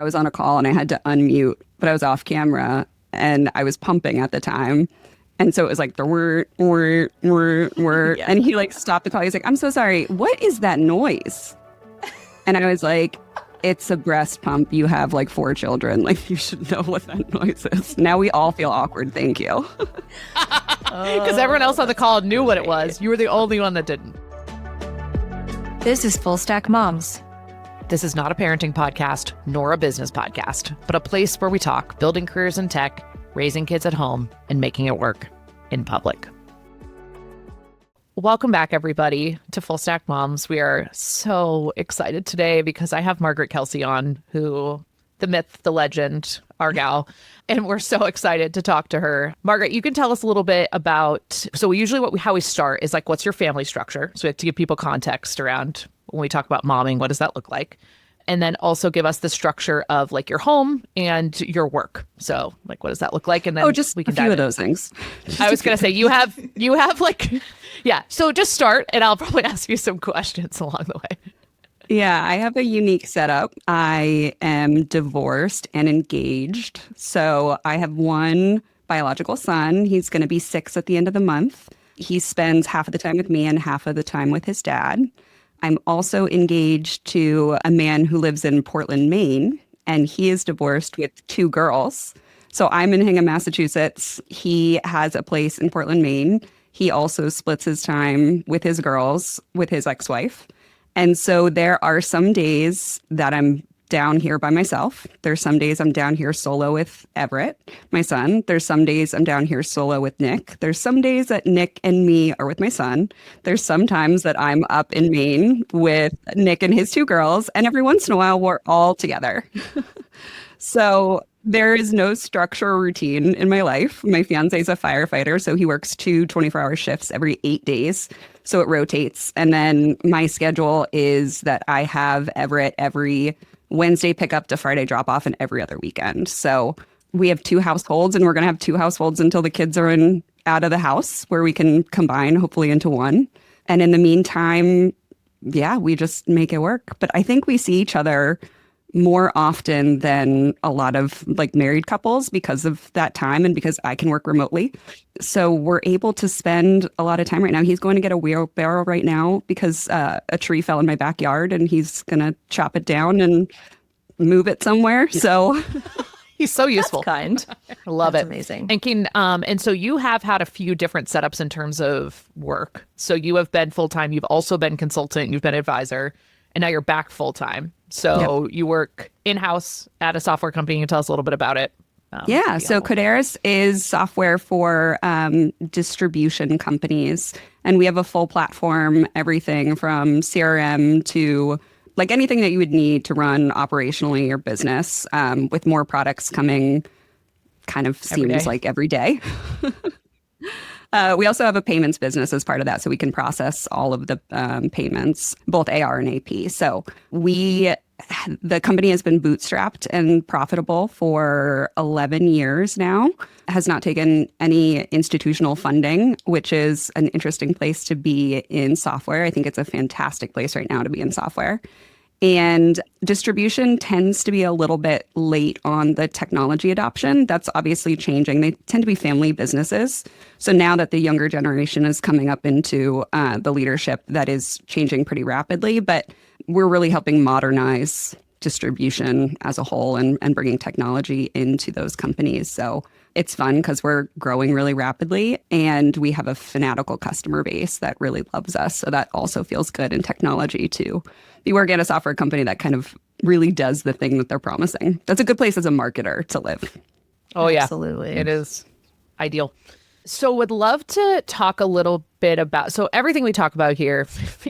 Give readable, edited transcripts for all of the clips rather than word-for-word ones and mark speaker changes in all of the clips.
Speaker 1: I was on a call and I had to unmute, but I was off camera and I was pumping at the time. And so it was like the word. And he like stopped the call. He's like, I'm so sorry. What is that noise? And I was like, it's a breast pump. You have like 4 children. Like, you should know what that noise is. Now we all feel awkward. Thank you.
Speaker 2: Because everyone else on the call knew what it was. You were the only one that didn't.
Speaker 3: This is Full Stack Moms.
Speaker 2: This is not a parenting podcast, nor a business podcast, but a place where we talk building careers in tech, raising kids at home, and making it work in public. Welcome back, everybody, to Full Stack Moms. We are so excited today because I have Margaret Kelsey on, who, the myth, the legend, our gal, and we're so excited to talk to her. Margaret, you can tell us a little bit about, so usually how we start is like, what's your family structure? So we have to give people context around when we talk about momming, what does that look like? And then also give us the structure of like your home and your work. So like, what does that look like? And then
Speaker 1: just
Speaker 2: we can
Speaker 1: a few of those things.
Speaker 2: I was going to say, you have like, yeah. So just start and I'll probably ask you some questions along the way.
Speaker 1: Yeah, I have a unique setup. I am divorced and engaged. So I have one biological son. He's going to be 6 at the end of the month. He spends half of the time with me and half of the time with his dad. I'm also engaged to a man who lives in Portland, Maine, and he is divorced with 2 girls. So I'm in Hingham, Massachusetts. He has a place in Portland, Maine. He also splits his time with his girls, with his ex-wife. And so there are some days that I'm down here by myself. There's some days I'm down here solo with Everett, my son. There's some days I'm down here solo with Nick. There's some days that Nick and me are with my son. There's some times that I'm up in Maine with Nick and his 2 girls. And every once in a while, we're all together. So there is no structure or routine in my life. My fiance is a firefighter, so he works 2 24-hour shifts every 8 days. So it rotates. And then my schedule is that I have Everett every Wednesday pickup to Friday drop off and every other weekend. So we have 2 households, and we're going to have 2 households until the kids are out of the house, where we can combine hopefully into one. And in the meantime, yeah, we just make it work. But I think we see each other more often than a lot of like married couples because of that time and because I can work remotely. So we're able to spend a lot of time right now. He's going to get a wheelbarrow right now because a tree fell in my backyard, and he's going to chop it down and move it somewhere. So
Speaker 2: he's so useful.
Speaker 3: That's kind.
Speaker 2: I love
Speaker 3: That's
Speaker 2: it.
Speaker 3: Amazing.
Speaker 2: And so you have had a few different setups in terms of work. So you have been full-time. You've also been consultant. You've been advisor. And now you're back full-time. So You work in-house at a software company. You can tell us a little bit about it.
Speaker 1: So Coderis is software for distribution companies. And we have a full platform, everything from CRM to like anything that you would need to run operationally your business, with more products coming kind of seems like every day. We also have a payments business as part of that, so we can process all of the payments, both AR and AP. So the company has been bootstrapped and profitable for 11 years now, has not taken any institutional funding, which is an interesting place to be in software. I think it's a fantastic place right now to be in software. And distribution tends to be a little bit late on the technology adoption. That's obviously changing. They tend to be family businesses. So now that the younger generation is coming up into the leadership, that is changing pretty rapidly. But we're really helping modernize distribution as a whole and bringing technology into those companies. So it's fun because we're growing really rapidly, and we have a fanatical customer base that really loves us. So that also feels good in technology to be working at a software company that kind of really does the thing that they're promising. That's a good place as a marketer to live.
Speaker 2: Oh, yeah.
Speaker 3: Absolutely.
Speaker 2: It is ideal. So would love to talk a little bit about, so everything we talk about here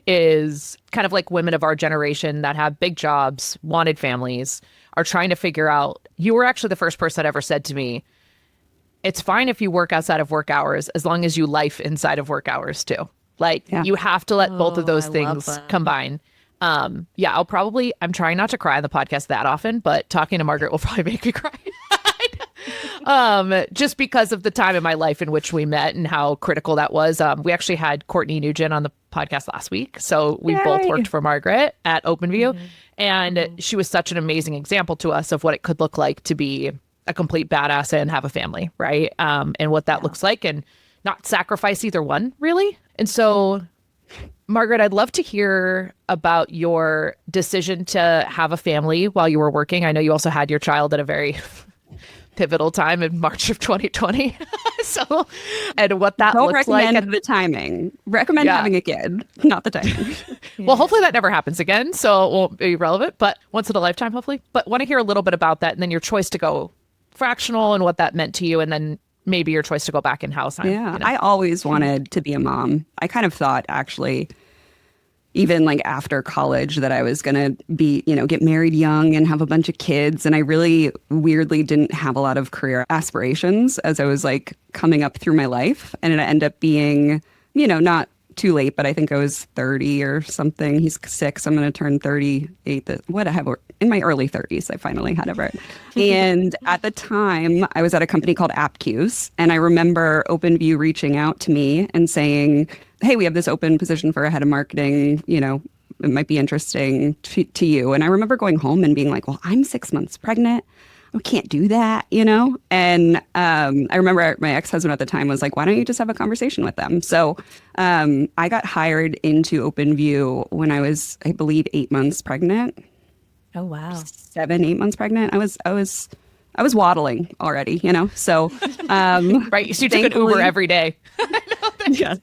Speaker 2: is kind of like women of our generation that have big jobs, wanted families, are trying to figure out, you were actually the first person that ever said to me, it's fine if you work outside of work hours as long as you life inside of work hours too. Like you have to let both of those things combine. I'm trying not to cry on the podcast that often, but talking to Margaret will probably make me cry. just because of the time in my life in which we met and how critical that was. We actually had Courtney Nugent on the podcast last week. So we both worked for Margaret at OpenView. And she was such an amazing example to us of what it could look like to be a complete badass and have a family, right? And what that looks like, and not sacrifice either one, really. And so, Margaret, I'd love to hear about your decision to have a family while you were working. I know you also had your child at a very pivotal time in March of 2020. So, and what that
Speaker 1: Don't
Speaker 2: looks like.
Speaker 1: recommend the timing. Recommend having a kid, not the timing.
Speaker 2: Well, hopefully that never happens again, so it won't be relevant, but once in a lifetime, hopefully. But want to hear a little bit about that, and then your choice to go fractional and what that meant to you, and then maybe your choice to go back in-house.
Speaker 1: I always wanted to be a mom. I kind of thought, actually, even like after college, that I was going to be, get married young and have a bunch of kids. And I really weirdly didn't have a lot of career aspirations as I was like coming up through my life. And it ended up being, not too late, but I think I was 30 or something. He's 6. I'm going to turn 38. In my early 30s, I finally had it right. And at the time, I was at a company called AppQs. And I remember OpenView reaching out to me and saying, hey, we have this open position for a head of marketing, it might be interesting to you. And I remember going home and being like, well, I'm 6 months pregnant. I can't do that, And I remember my ex-husband at the time was like, why don't you just have a conversation with them? So I got hired into OpenView when I was, I believe, 8 months pregnant.
Speaker 3: Oh, wow.
Speaker 1: 7-8 months pregnant. I was waddling already, So
Speaker 2: right. So you took an Uber every day.
Speaker 1: Yeah.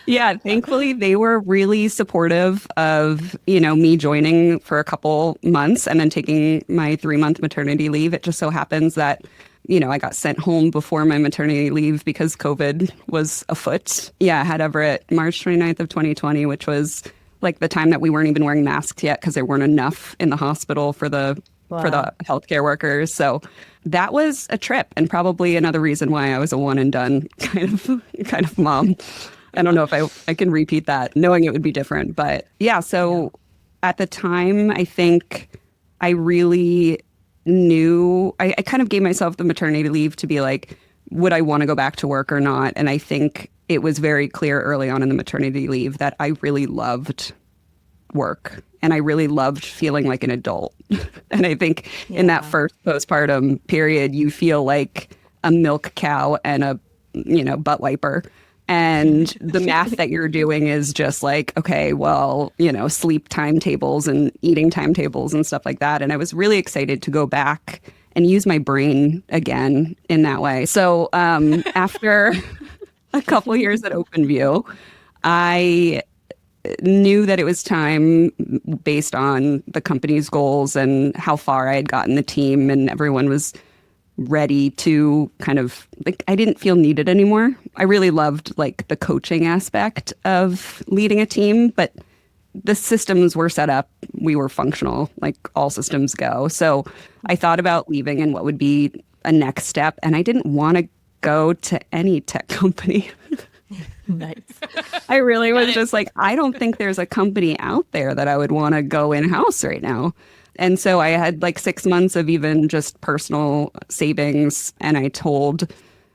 Speaker 1: Yeah, thankfully they were really supportive of, me joining for a couple months and then taking my 3-month maternity leave. It just so happens that, I got sent home before my maternity leave because COVID was afoot. Yeah, I had Everett March 29th of 2020, which was like the time that we weren't even wearing masks yet because there weren't enough in the hospital for the healthcare workers. So that was a trip, and probably another reason why I was a one and done kind of mom. I don't know if I can repeat that, knowing it would be different. But yeah, so at the time, I think I really knew, I kind of gave myself the maternity leave to be like, would I want to go back to work or not? And I think it was very clear early on in the maternity leave that I really loved work and I really loved feeling like an adult. And I think in that first postpartum period, you feel like a milk cow and a, butt wiper. And the math that you're doing is just like, okay, well, sleep timetables and eating timetables and stuff like that. And I was really excited to go back and use my brain again in that way. So after a couple of years at OpenView, I knew that it was time, based on the company's goals and how far I had gotten the team, and everyone was ready to kind of, like, I didn't feel needed anymore. I really loved like the coaching aspect of leading a team, but the systems were set up. We were functional, like all systems go. So I thought about leaving and what would be a next step. And I didn't want to go to any tech company.
Speaker 3: Nice.
Speaker 1: I really was just like, I don't think there's a company out there that I would want to go in-house right now. And so I had like 6 months of even just personal savings. And I told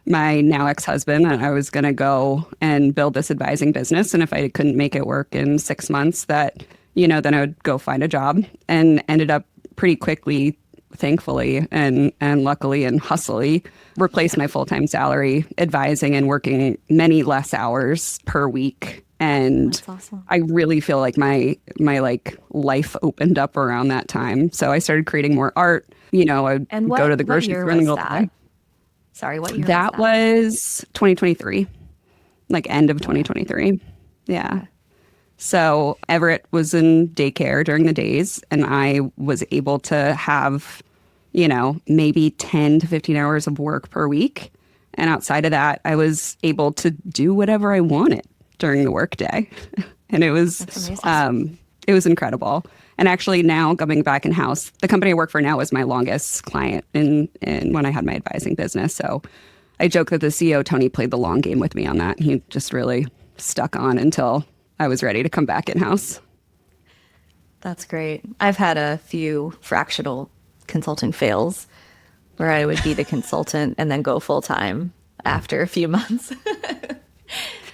Speaker 1: my now ex-husband that I was going to go and build this advising business. And if I couldn't make it work in 6 months, that, then I would go find a job, and ended up pretty quickly, thankfully and luckily and hustily, replaced my full-time salary advising and working many less hours per week. And
Speaker 3: That's awesome.
Speaker 1: I really feel like my like life opened up around that time. So I started creating more art. I'd go to the grocery store in the middle of the day.
Speaker 3: Sorry, what year
Speaker 1: That was 2023, like end of 2023. Yeah. So Everett was in daycare during the days, and I was able to have, maybe 10 to 15 hours of work per week. And outside of that, I was able to do whatever I wanted during the workday. And it was incredible. And actually now coming back in house, the company I work for now is my longest client in when I had my advising business. So I joke that the CEO, Tony, played the long game with me on that. He just really stuck on until I was ready to come back in house.
Speaker 3: That's great. I've had a few fractional consulting fails. where I would be the consultant and then go full time after a few months.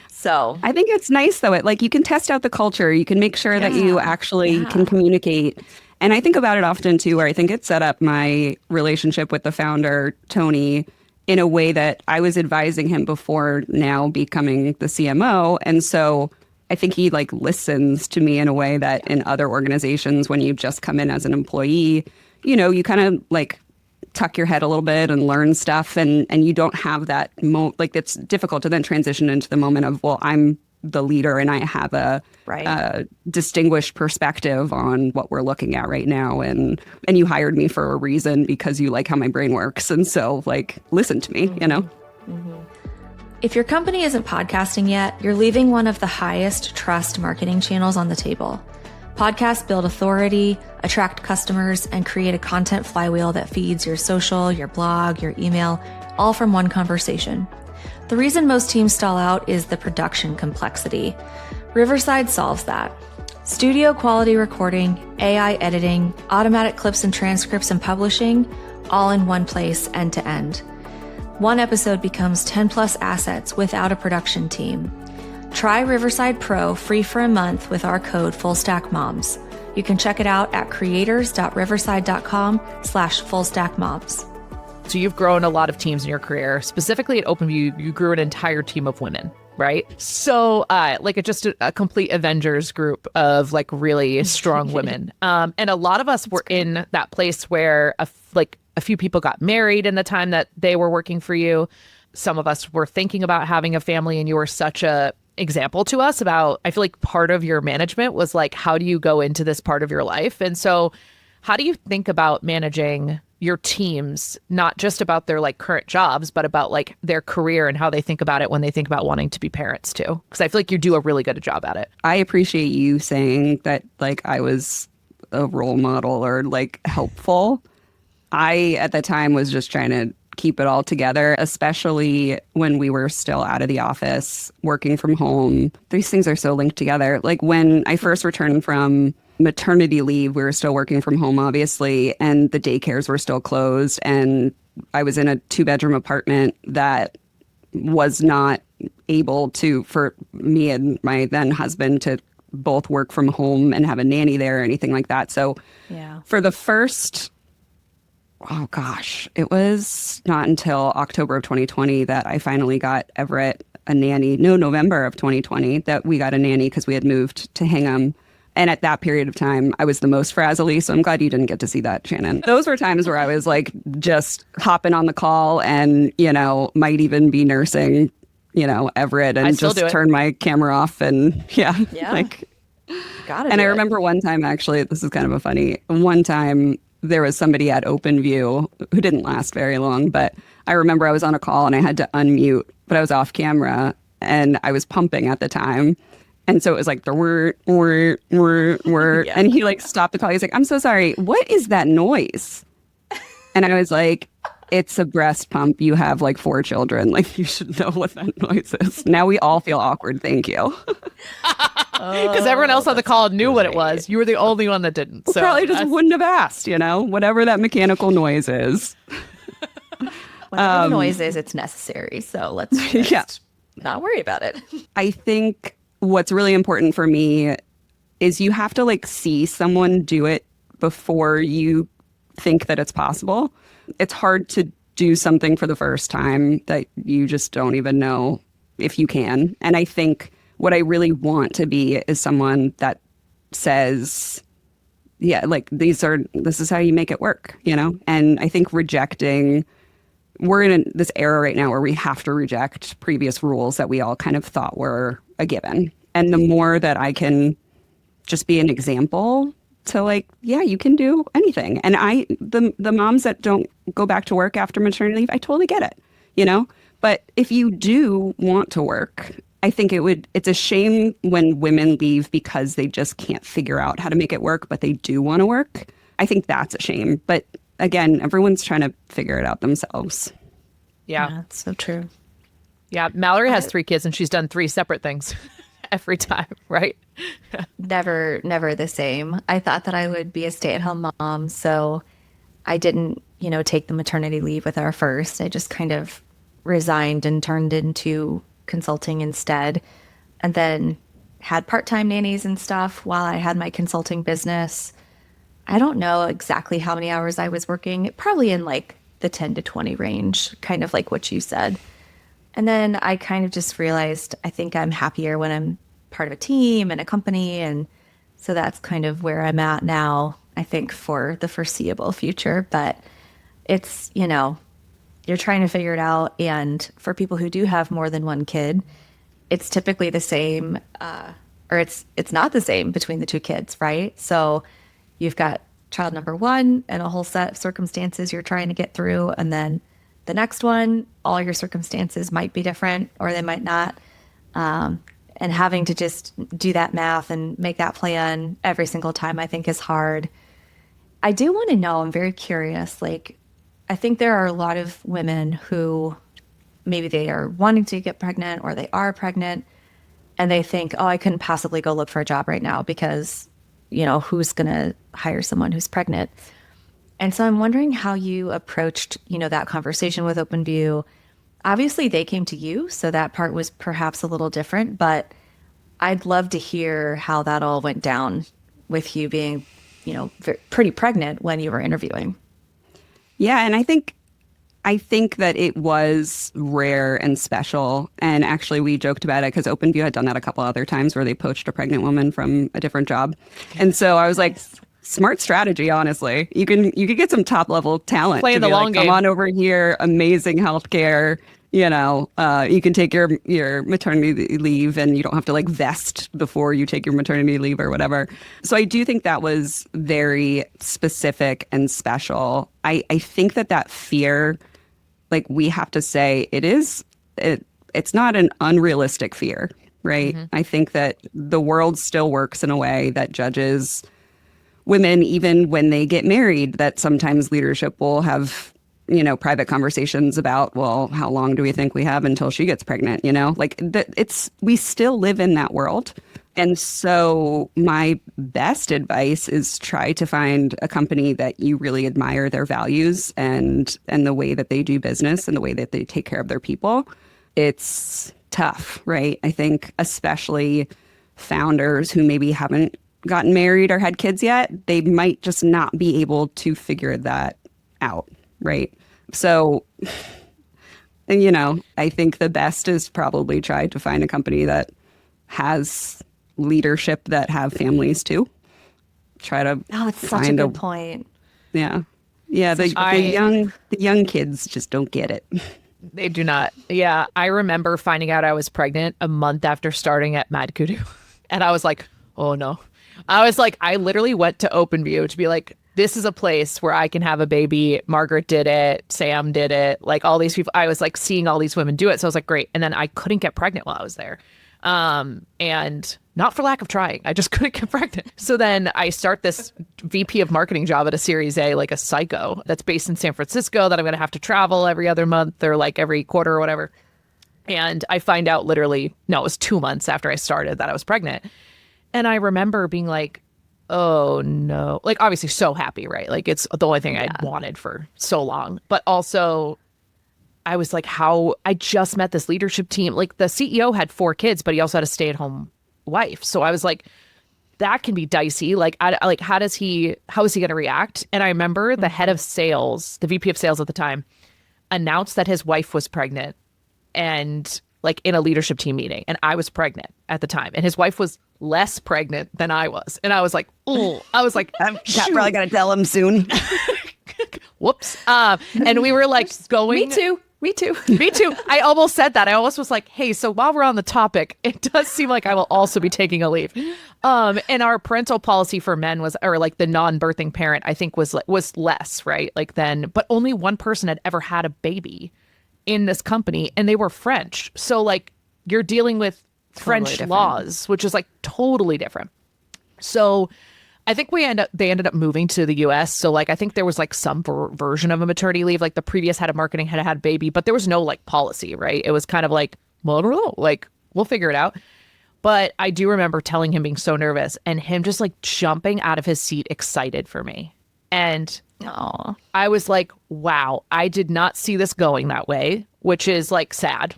Speaker 3: So
Speaker 1: I think it's nice though. Like you can test out the culture. You can make sure that you actually can communicate. And I think about it often too, where I think it set up my relationship with the founder, Tony, in a way that I was advising him before now becoming the CMO. And so I think he like listens to me in a way that in other organizations, when you just come in as an employee, you know, you kind of like tuck your head a little bit and learn stuff, and you don't have that like it's difficult to then transition into the moment of, well, I'm the leader and I have a distinguished perspective on what we're looking at right now, and you hired me for a reason because you like how my brain works, and so like listen to me, you know.
Speaker 3: if your company isn't podcasting yet, you're leaving one of the highest trust marketing channels on the table. Podcasts build authority, attract customers, and create a content flywheel that feeds your social, your blog, your email, all from one conversation. The reason most teams stall out is the production complexity. Riverside solves that. Studio quality recording, AI editing, automatic clips and transcripts and publishing, all in one place end to end. One episode becomes 10 plus assets without a production team. Try Riverside Pro free for a month with our code FullStackMoms. You can check it out at creators.riverside.com/fullstackmoms.
Speaker 2: So you've grown a lot of teams in your career. Specifically at OpenView, you grew an entire team of women, right? So like just a complete Avengers group of like really strong women. And a lot of us were in that place where a few people got married in the time that they were working for you. Some of us were thinking about having a family, and you were such a example to us about, I feel like part of your management was like, how do you go into this part of your life? And so how do you think about managing your teams, not just about their like current jobs, but about like their career and how they think about it when they think about wanting to be parents too? Because I feel like you do a really good job at it.
Speaker 1: I appreciate you saying that like I was a role model or like helpful. I, at the time, was just trying to keep it all together, especially when we were still out of the office, working from home. These things are so linked together. Like when I first returned from maternity leave, we were still working from home, obviously, and the daycares were still closed. And I was in a 2-bedroom apartment that was not able to, for me and my then husband to both work from home and have a nanny there or anything like that. So for the first... oh gosh, it was not until October of 2020 that I finally got Everett a nanny. No, November of 2020 that we got a nanny because we had moved to Hingham. And at that period of time, I was the most frazzly. So I'm glad you didn't get to see that, Shannon. Those were times where I was like just hopping on the call and, you know, might even be nursing, you know, Everett and just turn my camera off and like.
Speaker 3: Got it.
Speaker 1: And I remember one time, actually, this is kind of a funny one time. There was somebody at OpenView who didn't last very long, but I remember I was on a call and I had to unmute, but I was off camera and I was pumping at the time. And so it was like the word. And he like stopped the call. He's like, "I'm so sorry. What is that noise?" And I was like, "It's a breast pump. You have like 4 children. Like you should know what that noise is." Now we all feel awkward. Thank you.
Speaker 2: Because everyone else on the call knew what it was. You were the only one that didn't. So
Speaker 1: probably just wouldn't have asked, you know, whatever that mechanical noise is.
Speaker 3: Whatever the noise is, it's necessary. So let's just not worry about it.
Speaker 1: I think what's really important for me is you have to like see someone do it before you think that it's possible. It's hard to do something for the first time that you just don't even know if you can. And I think what I really want to be is someone that says, yeah, like this is how you make it work, you know? And I think we're in this era right now where we have to reject previous rules that we all kind of thought were a given. And the more that I can just be an example to like, yeah, you can do anything. And the moms that don't go back to work after maternity leave, I totally get it, you know? But if you do want to work, I think it's a shame when women leave because they just can't figure out how to make it work, but they do want to work. I think that's a shame. But again, everyone's trying to figure it out themselves.
Speaker 2: Yeah,
Speaker 3: that's so true.
Speaker 2: Yeah, Mallory has 3 kids and she's done 3 separate things every time, right?
Speaker 3: Never the same. I thought that I would be a stay-at-home mom, so I didn't take the maternity leave with our first. I just kind of resigned and turned into consulting instead. And then had part-time nannies and stuff while I had my consulting business. I don't know exactly how many hours I was working, probably in like the 10 to 20 range, kind of like what you said. And then I kind of just realized I think I'm happier when I'm part of a team and a company. And so that's kind of where I'm at now, I think, for the foreseeable future. But it's, you're trying to figure it out. And for people who do have more than one kid, it's typically the same, or it's not the same between the two kids, right? So you've got child number one and a whole set of circumstances you're trying to get through. And then the next one, all your circumstances might be different or they might not. And having to just do that math and make that plan every single time, I think is hard. I do want to know, I'm very curious, like, I think there are a lot of women who maybe they are wanting to get pregnant or they are pregnant and they think, oh, I couldn't possibly go look for a job right now because, who's going to hire someone who's pregnant? And so I'm wondering how you approached, that conversation with OpenView. Obviously, they came to you, so that part was perhaps a little different, but I'd love to hear how that all went down with you being, pretty pregnant when you were interviewing.
Speaker 1: Yeah, and I think that it was rare and special. And actually, we joked about it because OpenView had done that a couple other times where they poached a pregnant woman from a different job. And so I was like, smart strategy, honestly. You can get some top level talent.
Speaker 2: Play
Speaker 1: to
Speaker 2: the
Speaker 1: be
Speaker 2: long
Speaker 1: like,
Speaker 2: game.
Speaker 1: Come on over here, amazing healthcare. You can take your maternity leave and you don't have to like vest before you take your maternity leave or whatever. So I do think that was very specific and special. I think that fear, like we have to say it's not an unrealistic fear, right? Mm-hmm. I think that the world still works in a way that judges women even when they get married, that sometimes leadership will have private conversations about, well, how long do we think we have until she gets pregnant? We still live in that world. And so my best advice is try to find a company that you really admire their values and the way that they do business and the way that they take care of their people. It's tough, right? I think especially founders who maybe haven't gotten married or had kids yet, they might just not be able to figure that out. Right. So, I think the best is probably try to find a company that has leadership that have families too. Try to
Speaker 3: it's such a good point.
Speaker 1: Yeah. Yeah. The young kids just don't get it.
Speaker 2: They do not. Yeah. I remember finding out I was pregnant a month after starting at Mad Kudu. And I was like, oh no. I literally went to OpenView to be like, this is a place where I can have a baby. Margaret did it. Sam did it. Like all these people, I was like seeing all these women do it. So I was like, great. And then I couldn't get pregnant while I was there. And not for lack of trying. I just couldn't get pregnant. So then I start this VP of marketing job at a Series A, like a psycho that's based in San Francisco that I'm going to have to travel every other month or like every quarter or whatever. And I find out it was 2 months after I started that I was pregnant. And I remember being like, oh no, like obviously so happy, right? Like it's the only thing I'd wanted for so long. But also I was like, I just met this leadership team. Like the CEO had 4 kids, but he also had a stay-at-home wife. So I was like, that can be dicey. Like, how is he going to react? And I remember the head of sales, the VP of sales at the time, announced that his wife was pregnant and like in a leadership team meeting. And I was pregnant at the time. And his wife was less pregnant than I was. And I was like, oh,
Speaker 1: I'm probably going to tell him soon.
Speaker 2: Whoops. And we were like going.
Speaker 3: Me too.
Speaker 2: Me too. I almost said that. I almost was like, hey, so while we're on the topic, it does seem like I will also be taking a leave. And our parental policy for men was, or like the non-birthing parent, I think was less, right? Like then, but only one person had ever had a baby in this company and they were French. So like you're dealing with French laws, which is like totally different. So I think they ended up moving to the US. So like, I think there was like some version of a maternity leave. Like the previous head of marketing had a baby, but there was no like policy, right? It was kind of like, well, I don't know, like we'll figure it out. But I do remember telling him being so nervous and him just like jumping out of his seat, excited for me. And
Speaker 3: Oh,
Speaker 2: I was like, wow, I did not see this going that way, which is like sad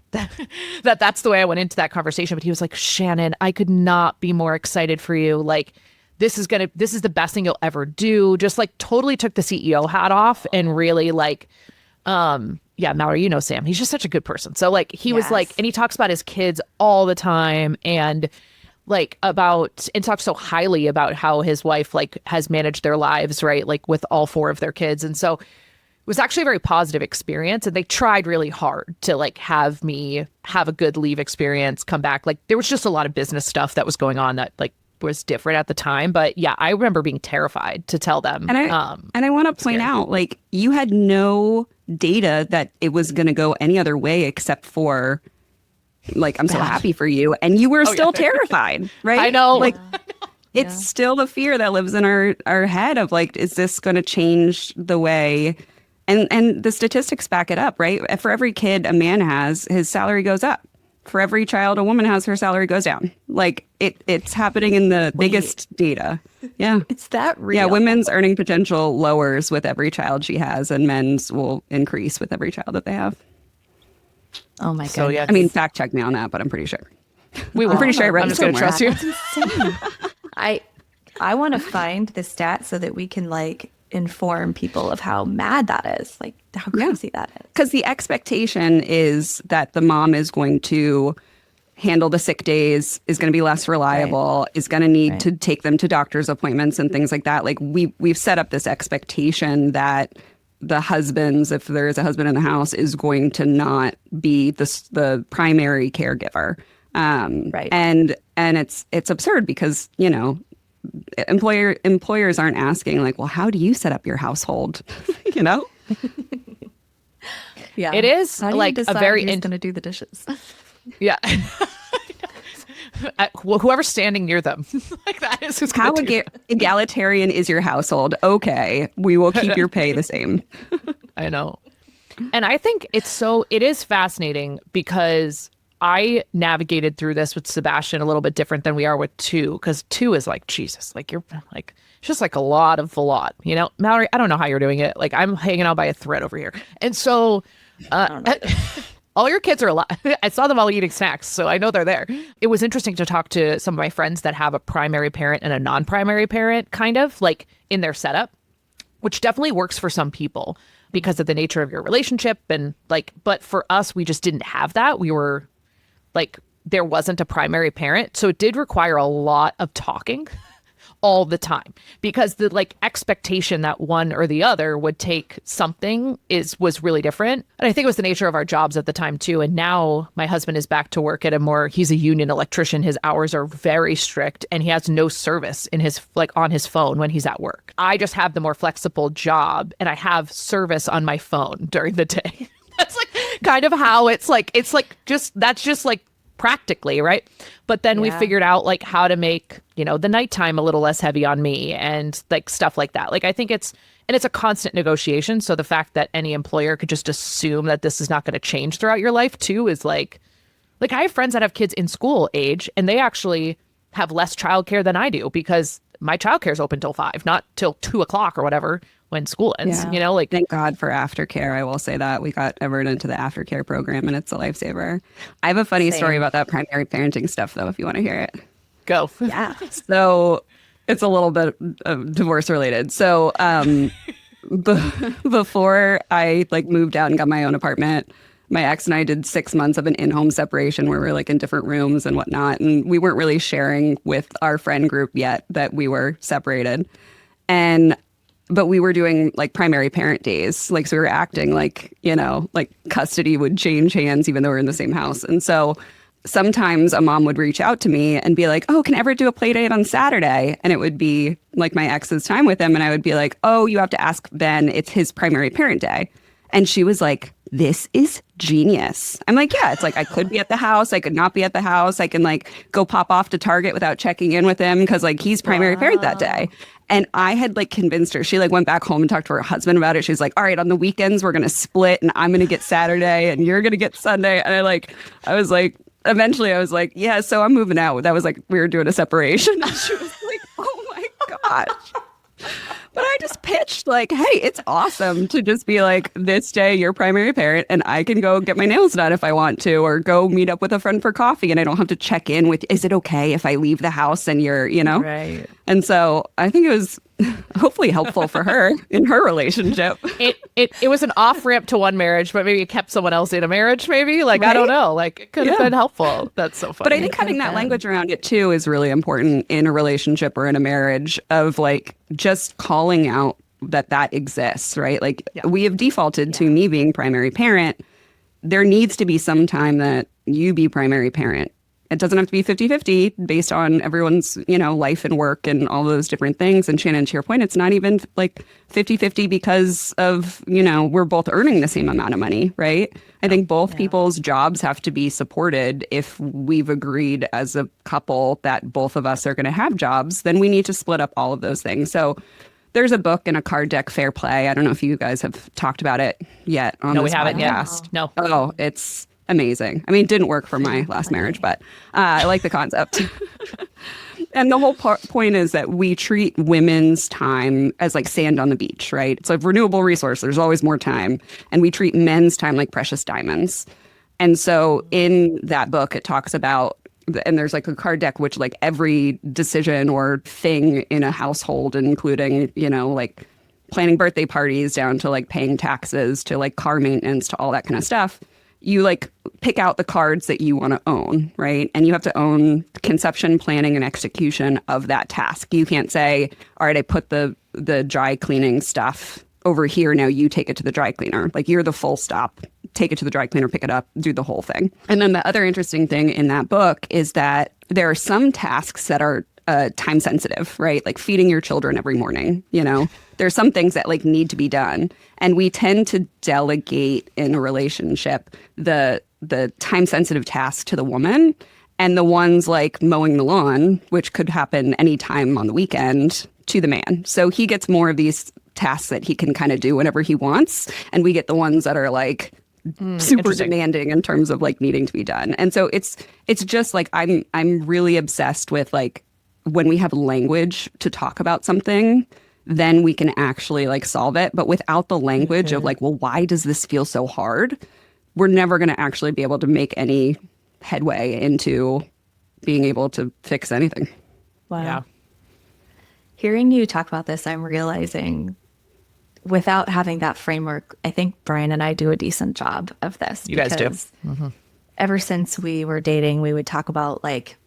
Speaker 2: that's the way I went into that conversation. But he was like, Shannon, I could not be more excited for you. Like, this is the best thing you'll ever do. Just like totally took the CEO hat off and really like, yeah, Mallory, you know Sam. He's just such a good person. So like he was like, and he talks about his kids all the time and talks so highly about how his wife like has managed their lives, right? Like with all 4 of their kids. And so it was actually a very positive experience. And they tried really hard to like have me have a good leave experience, come back. Like there was just a lot of business stuff that was going on that like was different at the time. But yeah, I remember being terrified to tell them.
Speaker 1: And I want to point out, like, you had no data that it was going to go any other way except for, like, I'm so happy for you. And you were still terrified, right?
Speaker 2: I know.
Speaker 1: Like, it's still the fear that lives in our head of, like, is this going to change the way? And the statistics back it up, right? For every kid a man has, his salary goes up. For every child a woman has, her salary goes down. Like, it's happening in the biggest data. Yeah.
Speaker 3: it's that real.
Speaker 1: Yeah, women's earning potential lowers with every child she has, and men's will increase with every child that they have.
Speaker 3: Oh my god.
Speaker 2: So yeah,
Speaker 1: I mean, fact check me on that, but I'm pretty sure.
Speaker 2: I'm
Speaker 1: pretty sure I read
Speaker 2: I'm
Speaker 1: it
Speaker 2: just gonna
Speaker 1: somewhere.
Speaker 2: trust you.
Speaker 4: Insane. I want to find the stat so that we can like inform people of how mad that is, like how crazy that is.
Speaker 1: Because the expectation is that the mom is going to handle the sick days, is going to be less reliable, is going to need to take them to doctor's appointments and things like that. Like we've set up this expectation that the husbands, if there is a husband in the house, is going to not be the primary caregiver. And it's absurd because, you know, employers aren't asking like, well, how do you set up your household? You know?
Speaker 4: Yeah,
Speaker 2: It is
Speaker 4: how do you
Speaker 2: like a
Speaker 4: decide
Speaker 2: very
Speaker 4: who's going to do the dishes.
Speaker 2: Yeah. Well, whoever's standing near them, like that is who's
Speaker 1: How
Speaker 2: gonna do
Speaker 1: egalitarian is your household? Okay, we will keep your pay the same.
Speaker 2: I know. And I think it is fascinating because I navigated through this with Sebastian a little bit different than we are with 2, because 2 is like, Jesus, like you're like, it's just like a lot, you know? Mallory, I don't know how you're doing it. Like I'm hanging on by a thread over here. And so all your kids are alive. I saw them all eating snacks, so I know they're there. It was interesting to talk to some of my friends that have a primary parent and a non-primary parent kind of like in their setup, which definitely works for some people because of the nature of your relationship. And like, but for us, we just didn't have that. We were like, there wasn't a primary parent. So it did require a lot of talking all the time because the like expectation that one or the other would take something was really different. And I think it was the nature of our jobs at the time too. And now my husband is back to work at he's a union electrician. His hours are very strict and he has no service in his like on his phone when he's at work. I just have the more flexible job and I have service on my phone during the day. That's like kind of how it's like that's just like practically, right? But then we figured out like how to make, you know, the nighttime a little less heavy on me and like stuff like that. Like I think it's a constant negotiation. So the fact that any employer could just assume that this is not going to change throughout your life too is like I have friends that have kids in school age and they actually have less childcare than I do because my childcare is open till 5, not till 2:00 or whatever when school ends, you know, like.
Speaker 1: Thank God for aftercare. I will say that we got Everett into the aftercare program and it's a lifesaver. I have a funny story about that primary parenting stuff though, if you want to hear it.
Speaker 2: Go.
Speaker 4: Yeah.
Speaker 1: So it's a little bit divorce related. So before I like moved out and got my own apartment, my ex and I did 6 months of an in-home separation where we were like in different rooms and whatnot. And we weren't really sharing with our friend group yet that we were separated. But we were doing like primary parent days. Like, so we were acting like, you know, like custody would change hands even though we're in the same house. And so sometimes a mom would reach out to me and be like, oh, can Everett do a play date on Saturday? And it would be like my ex's time with him. And I would be like, oh, you have to ask Ben. It's his primary parent day. And she was like, this is genius. I'm like, yeah, it's like I could be at the house. I could not be at the house. I can like go pop off to Target without checking in with him because like he's primary parent that day. And I had like convinced her. She like went back home and talked to her husband about it. She's like, all right, on the weekends, we're going to split and I'm going to get Saturday and you're going to get Sunday. And eventually I was like, yeah, so I'm moving out. That was like, we were doing a separation. And she was like, oh my gosh. But I just pitched like, hey, it's awesome to just be like, this day you're primary parent and I can go get my nails done if I want to, or go meet up with a friend for coffee and I don't have to check in with, is it okay if I leave the house and you're,
Speaker 2: Right.
Speaker 1: And so I think it was hopefully helpful for her in her relationship.
Speaker 2: It was an off ramp to one marriage, but maybe it kept someone else in a marriage. Maybe like, I don't know, like it could have been helpful. That's so funny.
Speaker 1: But I think having that language around it too is really important in a relationship or in a marriage, of like just calling out that exists, right? Like we have defaulted to me being primary parent. There needs to be some time that you be primary parent. It doesn't have to be 50-50 based on everyone's, life and work and all those different things. And Shannon, to your point, it's not even like 50-50 because of, we're both earning the same amount of money, right? I think both people's jobs have to be supported. If we've agreed as a couple that both of us are going to have jobs, then we need to split up all of those things. So there's a book and a card deck, Fair Play. I don't know if you guys have talked about it yet on this podcast.
Speaker 2: We haven't yet. No.
Speaker 1: Oh, it's amazing. I mean, it didn't work for my last marriage, but I like the concept. And the whole point is that we treat women's time as like sand on the beach, right? It's a renewable resource. There's always more time. And we treat men's time like precious diamonds. And so in that book, it talks about, and there's like a card deck, which like every decision or thing in a household, including, like planning birthday parties down to like paying taxes to like car maintenance to all that kind of stuff. You like pick out the cards that you want to own, right? And you have to own conception, planning, and execution of that task. You can't say, all right, I put the dry cleaning stuff over here. Now you take it to the dry cleaner. Like you're the full stop. Take it to the dry cleaner, pick it up, do the whole thing. And then the other interesting thing in that book is that there are some tasks that are time sensitive, right? Like feeding your children every morning, There's some things that like need to be done. And we tend to delegate in a relationship the time sensitive tasks to the woman, and the ones like mowing the lawn, which could happen anytime on the weekend, to the man. So he gets more of these tasks that he can kind of do whenever he wants. And we get the ones that are like super demanding in terms of like needing to be done. And so it's just like I'm really obsessed with like, when we have language to talk about something, then we can actually like solve it. But without the language of like, well, why does this feel so hard? We're never going to actually be able to make any headway into being able to fix anything.
Speaker 4: Wow.
Speaker 2: Yeah.
Speaker 4: Hearing you talk about this, I'm realizing without having that framework, I think Brian and I do a decent job of this.
Speaker 2: You guys do.
Speaker 4: Ever since we were dating, we would talk about like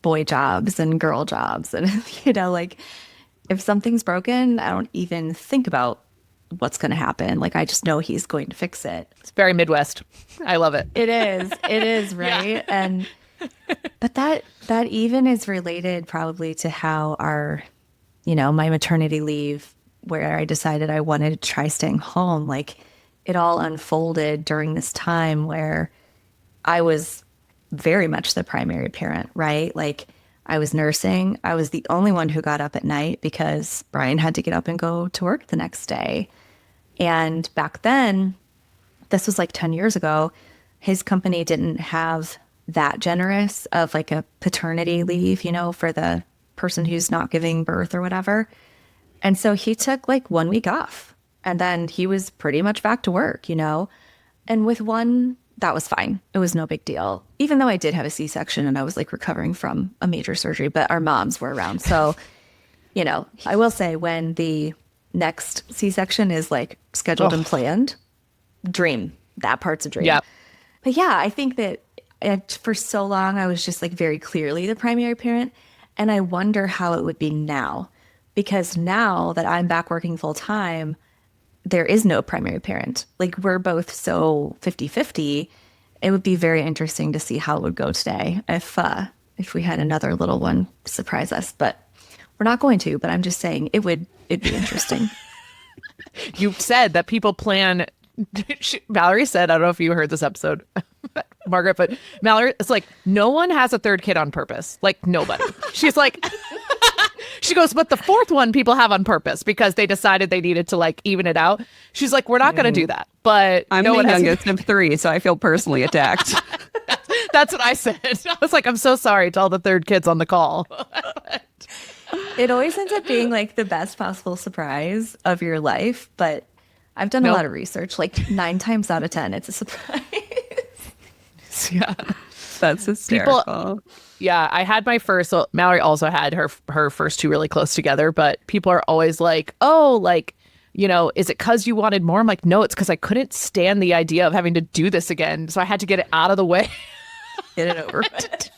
Speaker 4: boy jobs and girl jobs. And, like if something's broken, I don't even think about what's going to happen. Like I just know he's going to fix it.
Speaker 2: It's very Midwest. I love it.
Speaker 4: It is, right? Yeah. And but that even is related probably to how our, my maternity leave, where I decided I wanted to try staying home, like it all unfolded during this time where I was very much the primary parent, right? Like I was nursing. I was the only one who got up at night because Brian had to get up and go to work the next day. And back then, this was like 10 years ago, his company didn't have that generous of like a paternity leave, for the person who's not giving birth or whatever. And so he took like 1 week off and then he was pretty much back to work, And with one, that was fine. It was no big deal. Even though I did have a C-section and I was like recovering from a major surgery, but our moms were around. So, I will say when the next C-section is like scheduled and planned, dream. That part's a dream.
Speaker 2: Yeah.
Speaker 4: But yeah, I think that for so long, I was just like very clearly the primary parent. And I wonder how it would be now. Because now that I'm back working full time, there is no primary parent. Like we're both so 50-50. It would be very interesting to see how it would go today if we had another little one surprise us. But we're not going to, but I'm just saying it'd be interesting.
Speaker 2: You said that people plan. Mallory said, I don't know if you heard this episode, Margaret, but Mallory, it's like, no one has a third kid on purpose. Like nobody. She's like, she goes, but the fourth one people have on purpose because they decided they needed to like even it out. She's like, we're not going to do that. But
Speaker 1: I'm the youngest of three, so I feel personally attacked.
Speaker 2: That's what I said. I was like, I'm so sorry to all the third kids on the call.
Speaker 4: It always ends up being like the best possible surprise of your life. But I've done a lot of research, like 9 times out of 10, it's a surprise.
Speaker 2: Yeah.
Speaker 1: That's hysterical.
Speaker 2: Yeah, I had my first. So Mallory also had her first 2 really close together, but people are always like, "Oh, like, is it because you wanted more?" I'm like, "No, it's because I couldn't stand the idea of having to do this again, so I had to get it out of the way,
Speaker 4: Get it over with.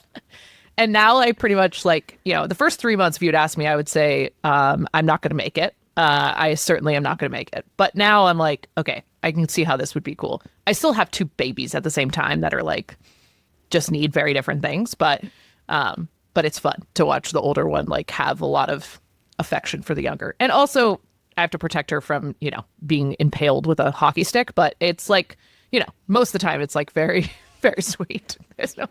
Speaker 2: And now I pretty much the first 3 months, if you'd asked me, I would say I'm not going to make it. I certainly am not going to make it. But now I'm like, okay, I can see how this would be cool. I still have 2 babies at the same time that are like just need very different things, but it's fun to watch the older one like have a lot of affection for the younger. And also I have to protect her from, being impaled with a hockey stick, but it's like, most of the time it's like very, very sweet. There's no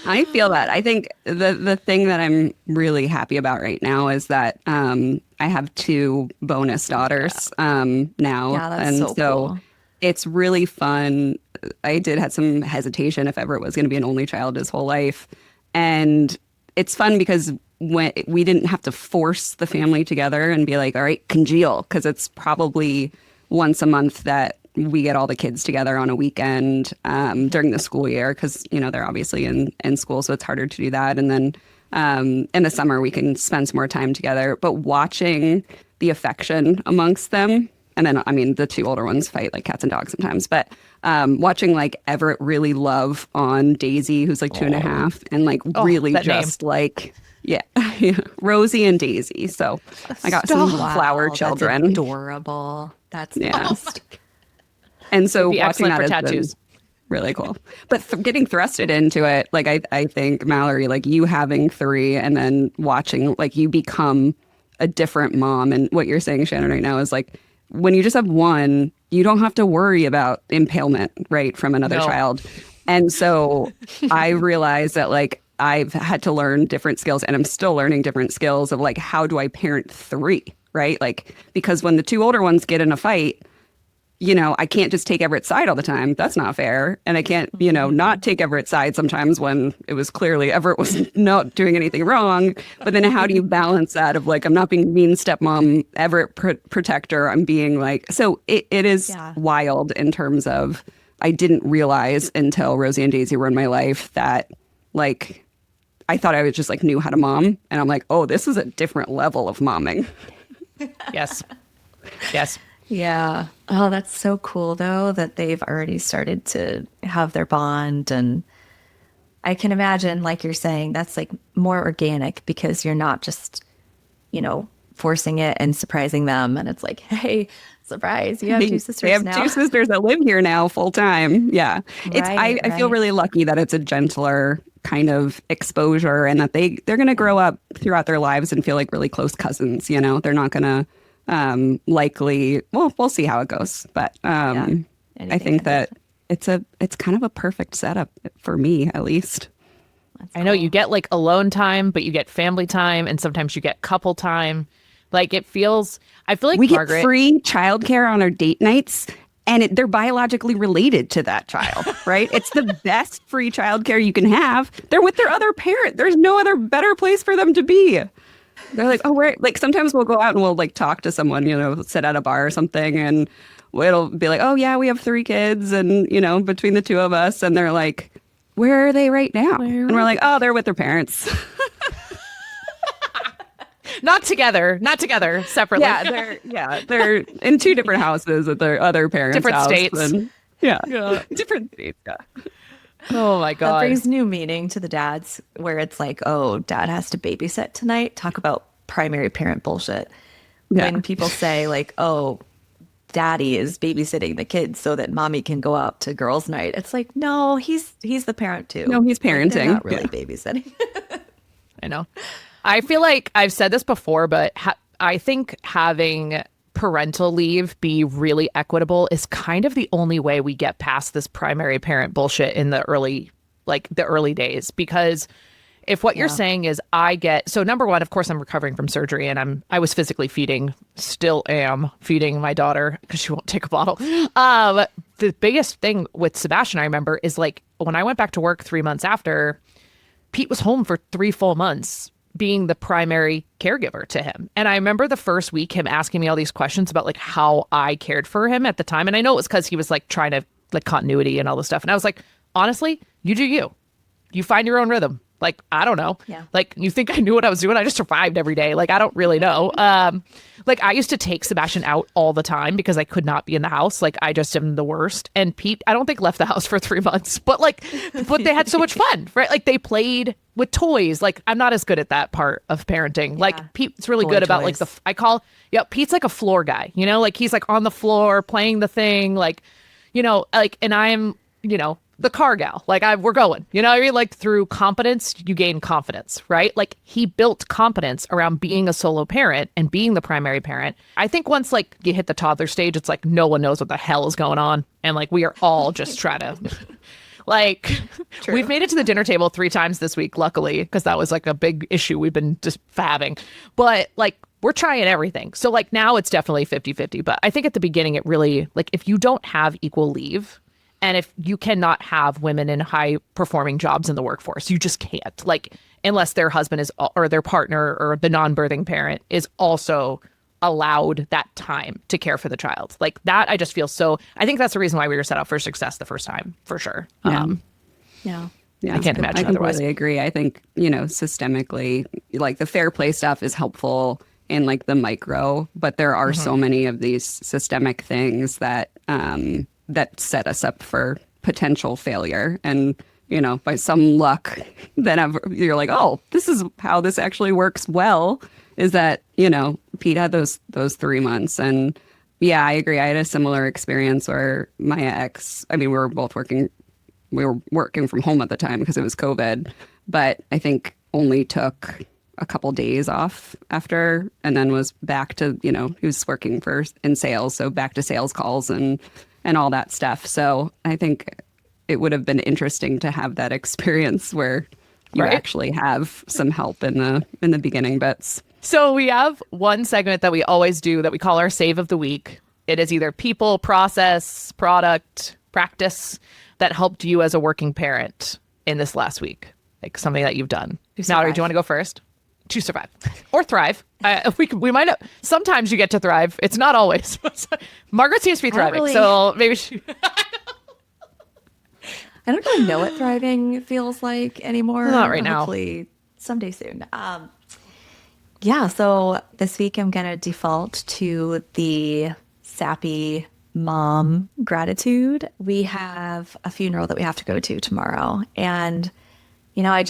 Speaker 1: I feel that. I think the thing that I'm really happy about right now is that I have 2 bonus daughters now.
Speaker 4: Yeah, that's
Speaker 1: and
Speaker 4: so cool.
Speaker 1: It's really fun. I did have some hesitation if ever it was going to be an only child his whole life. And it's fun because when we didn't have to force the family together and be like, all right, congeal, because it's probably once a month that we get all the kids together on a weekend during the school year because, they're obviously in school, so it's harder to do that. And then in the summer, we can spend some more time together. But watching the affection amongst them, and then, the 2 older ones fight like cats and dogs sometimes, but watching like Everett really love on Daisy, who's like 2.5, and like really just name. Like, yeah, Rosie and Daisy. So I got some flower children.
Speaker 4: That's adorable. That's best.
Speaker 1: And so watching that
Speaker 2: for
Speaker 1: has
Speaker 2: tattoos.
Speaker 1: Been really cool. But getting thrusted into it, like I think, Mallory, like you having 3 and then watching like you become a different mom. And what you're saying, Shannon, right now is like, when you just have 1, you don't have to worry about impalement, right, from another child. And so I realized that like I've had to learn different skills, and I'm still learning different skills of like, how do I parent 3, right? Like, because when the 2 older ones get in a fight, I can't just take Everett's side all the time. That's not fair. And I can't, not take Everett's side sometimes when it was clearly Everett was not doing anything wrong. But then how do you balance that of like, I'm not being mean stepmom, Everett protector. I'm being like, so it is wild in terms of, I didn't realize until Rosie and Daisy were in my life that like, I thought I was just like knew how to mom. And I'm like, oh, this is a different level of momming.
Speaker 2: Yes. Yes.
Speaker 4: Yeah. Oh, that's so cool, though, that they've already started to have their bond. And I can imagine, like you're saying, that's like more organic because you're not just, forcing it and surprising them. And it's like, hey, surprise, you have 2 sisters now.
Speaker 1: We have 2 sisters that live here now full time. Yeah. I feel really lucky that it's a gentler kind of exposure and that they're going to grow up throughout their lives and feel like really close cousins. They're not going to likely, well, we'll see how it goes, but I think that it's kind of a perfect setup for me, at least.
Speaker 2: I know you get like alone time, but you get family time, and sometimes you get couple time. Like I feel like
Speaker 1: we
Speaker 2: Margaret,
Speaker 1: get free childcare on our date nights, and they're biologically related to that child, right? It's the best free childcare you can have. They're with their other parent. There's no other better place for them to be. They're like, oh, we're like, sometimes we'll go out and we'll like talk to someone, sit at a bar or something, and it'll be like, oh yeah, we have 3 kids, and between the 2 of us, and they're like, where are they right now? And we're like, oh, they're with their parents.
Speaker 2: not together, separately.
Speaker 1: Yeah, they're in 2 different houses at their other parents'
Speaker 2: different
Speaker 1: house,
Speaker 2: states.
Speaker 1: And, yeah, different states. Yeah.
Speaker 2: Oh my God.
Speaker 4: That brings new meaning to the dads where it's like, oh, dad has to babysit tonight. Talk about primary parent bullshit.
Speaker 1: Yeah.
Speaker 4: When people say like, oh, daddy is babysitting the kids so that mommy can go out to girls' night. It's like, no, he's the parent too.
Speaker 1: No, he's parenting.
Speaker 4: They're not really babysitting.
Speaker 2: I know. I feel like I've said this before, but I think having parental leave be really equitable is kind of the only way we get past this primary parent bullshit in the early days. Because if what you're saying is so number one, of course, I'm recovering from surgery and I was physically still am feeding my daughter because she won't take a bottle. The biggest thing with Sebastian, I remember, is like when I went back to work 3 months after, Pete was home for 3 full months being the primary caregiver to him. And I remember the first week him asking me all these questions about like how I cared for him at the time. And I know it was because he was like trying to like continuity and all this stuff. And I was like, honestly, you do you. You find your own rhythm. Like, I don't know.
Speaker 4: Yeah.
Speaker 2: Like, you think I knew what I was doing? I just survived every day. Like, I don't really know. Like, I used to take Sebastian out all the time because I could not be in the house. Like, I just am the worst. And Pete, I don't think left the house for 3 months. But they had so much fun, right? Like, they played with toys. Like, I'm not as good at that part of parenting. Yeah. Like, Pete's really good about like Pete's like a floor guy, you know? Like, he's like on the floor playing the thing. Like, you know, like, and I'm, you know, the car gal, like we're going, you know what I mean? Like through competence, you gain confidence, right? Like he built competence around being a solo parent and being the primary parent. I think once like you hit the toddler stage, it's like no one knows what the hell is going on. And like we are all just trying to like, True. We've made it to the dinner table 3 times this week, luckily, because that was like a big issue we've been just having. But like we're trying everything. So like now it's definitely 50-50. But I think at the beginning, it really like if you don't have equal leave, and if you cannot have women in high performing jobs in the workforce, you just can't, like, unless their husband is, or their partner or the non-birthing parent is also allowed that time to care for the child. Like that, I just feel so, I think that's the reason why we were set up for success the first time, for sure.
Speaker 4: Yeah.
Speaker 2: I can't imagine
Speaker 1: I
Speaker 2: otherwise.
Speaker 1: completely agree. I think, you know, systemically, like the fair play stuff is helpful in like the micro, but there are so many of these systemic things that, that set us up for potential failure. And, you know, by some luck, then you're like, oh, this is how this actually works well, is that, you know, Pete had those 3 months. And yeah, I agree. I had a similar experience where my ex, I mean, we were working from home at the time because it was COVID, but I think only took a couple days off after, and then was back to, you know, he was working in sales. So back to sales calls and all that stuff. So I think it would have been interesting to have that experience where you actually have some help in the beginning bits.
Speaker 2: So we have one segment that we always do that we call our save of the week. It is either people, process, product, practice that helped you as a working parent in this last week, like something that you've done. Mallory, do you want to go first? To survive or thrive. We might have, sometimes you get to thrive. It's not always. Margaret seems to be thriving, so maybe she.
Speaker 4: I don't really know what thriving feels like anymore.
Speaker 2: Not right now.
Speaker 4: Hopefully someday soon. Yeah, so this week I'm going to default to the sappy mom gratitude. We have a funeral that we have to go to tomorrow. And, you know, I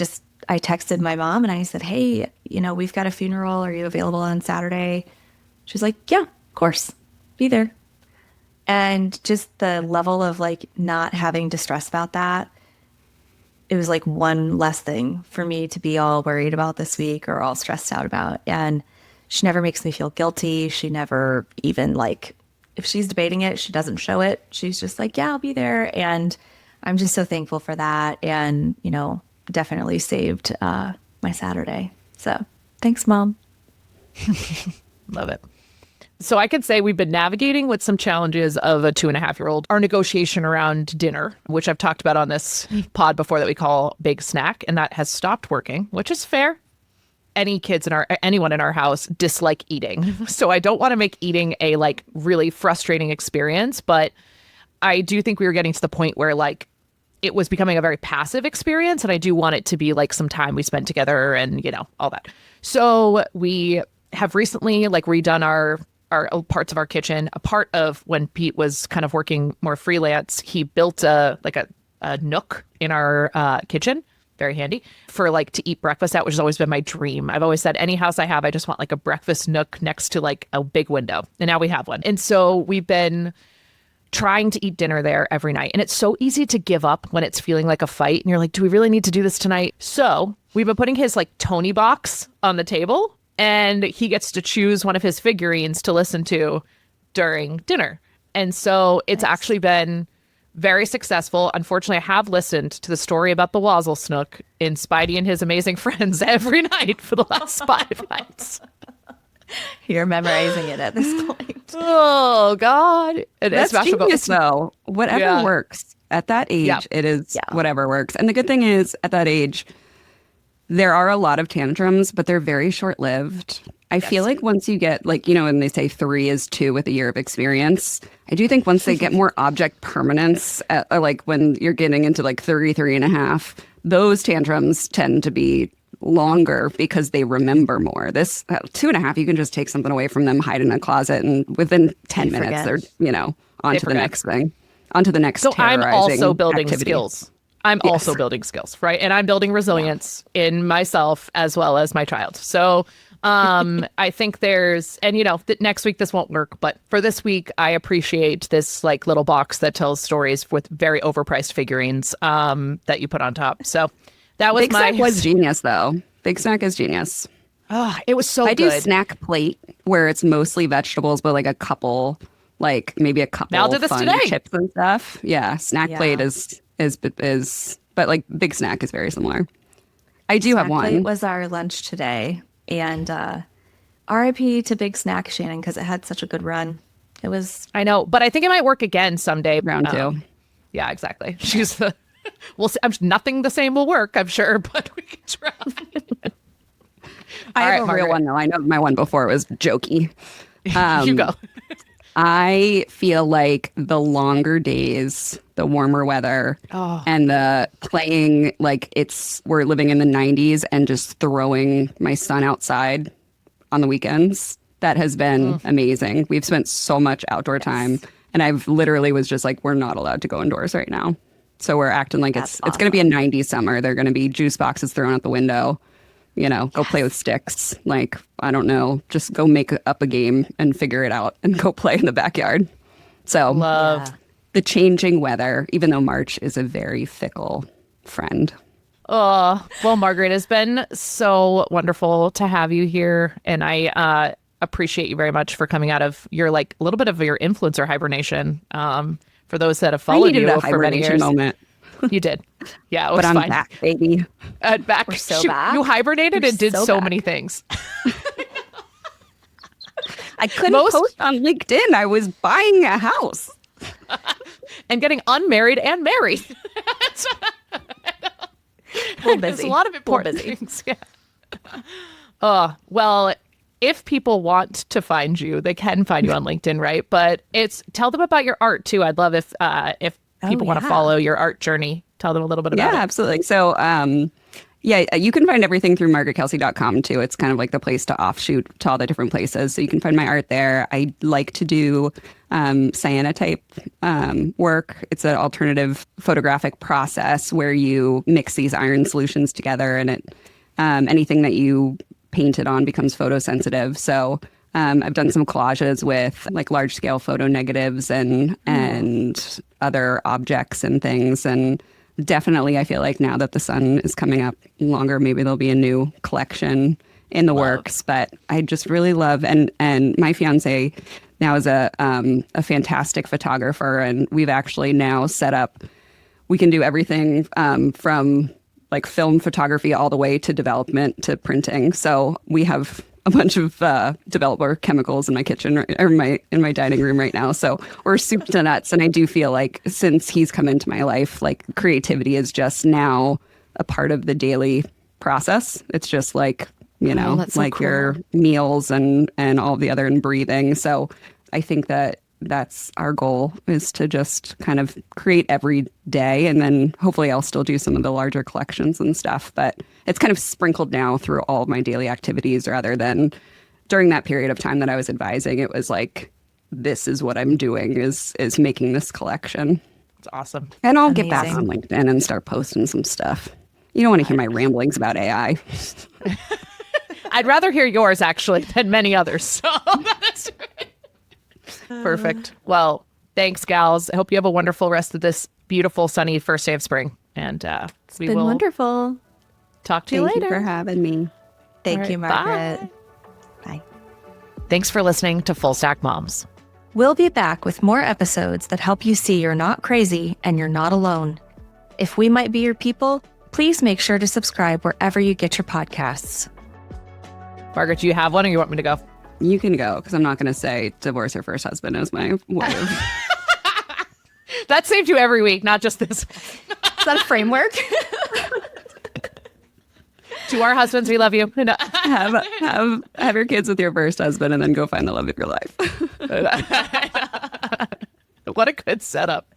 Speaker 4: texted my mom and I said, hey, you know, we've got a funeral. Are you available on Saturday? She's like, yeah, of course. Be there. And just the level of like not having to stress about that, it was like one less thing for me to be all worried about this week or all stressed out about. And she never makes me feel guilty. She never even like, if she's debating it, she doesn't show it. She's just like, yeah, I'll be there. And I'm just so thankful for that. And, you know, definitely saved my Saturday. So thanks, Mom.
Speaker 2: Love it. So I could say we've been navigating with some challenges of a 2.5-year-old. Our negotiation around dinner, which I've talked about on this pod before, that we call Big Snack, and that has stopped working, which is fair. Anyone in our house dislike eating. So I don't want to make eating a like really frustrating experience, but I do think we were getting to the point where like it was becoming a very passive experience, and I do want it to be like some time we spend together and, you know, all that. So we have recently like redone our parts of our kitchen. A part of when Pete was kind of working more freelance, he built a nook in our kitchen, very handy, for like to eat breakfast at, which has always been my dream. I've always said any house I have, I just want like a breakfast nook next to like a big window. And now we have one. And so we've been trying to eat dinner there every night. And it's so easy to give up when it's feeling like a fight. And you're like, do we really need to do this tonight? So we've been putting his like Tony box on the table, and he gets to choose one of his figurines to listen to during dinner. And so it's actually been very successful. Unfortunately, I have listened to the story about the Wazzle Snook in Spidey and His Amazing Friends every night for the last 5 nights.
Speaker 4: You're memorizing it at this point.
Speaker 2: Oh, God.
Speaker 1: That's genius, though. Whatever works. At that age, it is whatever works. And the good thing is, at that age, There are a lot of tantrums, but they're very short-lived. I feel like once you get, like, when they say 3 is 2 with a year of experience, I do think once they get more object permanence, or like when you're getting into like 3.5, those tantrums tend to be longer because they remember more. This 2.5, you can just take something away from them, hide in a closet, and within 10 minutes, they're, on to the next thing, on to the next
Speaker 2: So I'm also building
Speaker 1: activity.
Speaker 2: skills. I'm also building skills, right? And I'm building resilience in myself as well as my child. So I think next week this won't work, but for this week, I appreciate this like little box that tells stories with very overpriced figurines that you put on top. So that was
Speaker 1: Big Snack was genius, though. Big Snack is genius.
Speaker 2: Oh, it was so
Speaker 1: I
Speaker 2: good.
Speaker 1: do Snack Plate, where it's mostly vegetables, but like maybe a couple
Speaker 2: Mal did this
Speaker 1: fun
Speaker 2: today.
Speaker 1: chips and stuff. Yeah, Snack Plate is, but like Big Snack is very similar. I do have one.
Speaker 4: Plate was our lunch today, and RIP to Big Snack, Shannon, because it had such a good run. It was.
Speaker 2: I know, but I think it might work again someday.
Speaker 1: Round 2.
Speaker 2: Yeah, exactly. She's the. We'll see. Nothing the same will work, I'm sure, but we can try.
Speaker 1: I have a real one though. I know my one before was jokey.
Speaker 2: You go.
Speaker 1: I feel like the longer days, the warmer weather, and the playing, like we're living in the 90s and just throwing my son outside on the weekends. That has been amazing. We've spent so much outdoor time, and I've literally was just like, we're not allowed to go indoors right now. So we're acting like it's going to be a 90s summer. They're going to be juice boxes thrown out the window. Go play with sticks. Like, I don't know, just go make up a game and figure it out and go play in the backyard. So the changing weather, even though March is a very fickle friend.
Speaker 2: Oh, well, Margaret, it's been so wonderful to have you here. And I appreciate you very much for coming out of your, like, a little bit of your influencer hibernation. For those that have followed you for many years.
Speaker 1: Moment.
Speaker 2: You did. Yeah, it was
Speaker 1: but I'm
Speaker 2: fine.
Speaker 1: back, baby.
Speaker 2: Back.
Speaker 4: We're so back.
Speaker 2: You hibernated
Speaker 4: We're
Speaker 2: and did so
Speaker 4: back.
Speaker 2: many things.
Speaker 1: I couldn't post on LinkedIn. I was buying a house.
Speaker 2: And getting unmarried and married.
Speaker 4: We're busy.
Speaker 2: There's a lot of important things. Yeah. Well, if people want to find you, they can find you on LinkedIn, right? But tell them about your art too. I'd love if people want to follow your art journey. Tell them a little bit about it.
Speaker 1: Yeah, absolutely. So, you can find everything through margaretkelsey.com too. It's kind of like the place to offshoot to all the different places. So you can find my art there. I like to do cyanotype work. It's an alternative photographic process where you mix these iron solutions together, and anything that you paint it on becomes photosensitive. So I've done some collages with like large scale photo negatives and other objects and things. And definitely I feel like now that the sun is coming up longer, maybe there'll be a new collection in the works. But I just really love, and my fiance now is a fantastic photographer, and we've actually now set up, we can do everything from like film photography all the way to development to printing. So we have a bunch of developer chemicals in my kitchen or in my dining room right now. So we're soup to nuts. And I do feel like since he's come into my life, like creativity is just now a part of the daily process. It's just like, like your meals and all the other and breathing. So I think that's our goal, is to just kind of create every day. And then hopefully I'll still do some of the larger collections and stuff. But it's kind of sprinkled now through all of my daily activities, rather than during that period of time that I was advising. It was like, this is what I'm doing, is making this collection.
Speaker 2: It's awesome.
Speaker 1: And I'll get back on LinkedIn and start posting some stuff. You don't want to hear my ramblings about AI.
Speaker 2: I'd rather hear yours, actually, than many others. So that's perfect. Well, thanks, gals. I hope you have a wonderful rest of this beautiful, sunny first day of spring. And
Speaker 4: it's been wonderful.
Speaker 2: Talk to you later.
Speaker 1: Thank you for having me.
Speaker 4: Thank you, Margaret.
Speaker 2: Bye. Thanks for listening to Full Stack Moms.
Speaker 3: We'll be back with more episodes that help you see you're not crazy and you're not alone. If we might be your people, please make sure to subscribe wherever you get your podcasts.
Speaker 2: Margaret, do you have one, or you want me to go?
Speaker 1: You can go, because I'm not going to say divorce her first husband as my way of...
Speaker 2: That saved you every week, not just this.
Speaker 4: Is that a framework?
Speaker 2: To our husbands, we love you. No.
Speaker 1: Have your kids with your first husband and then go find the love of your life.
Speaker 2: What a good setup.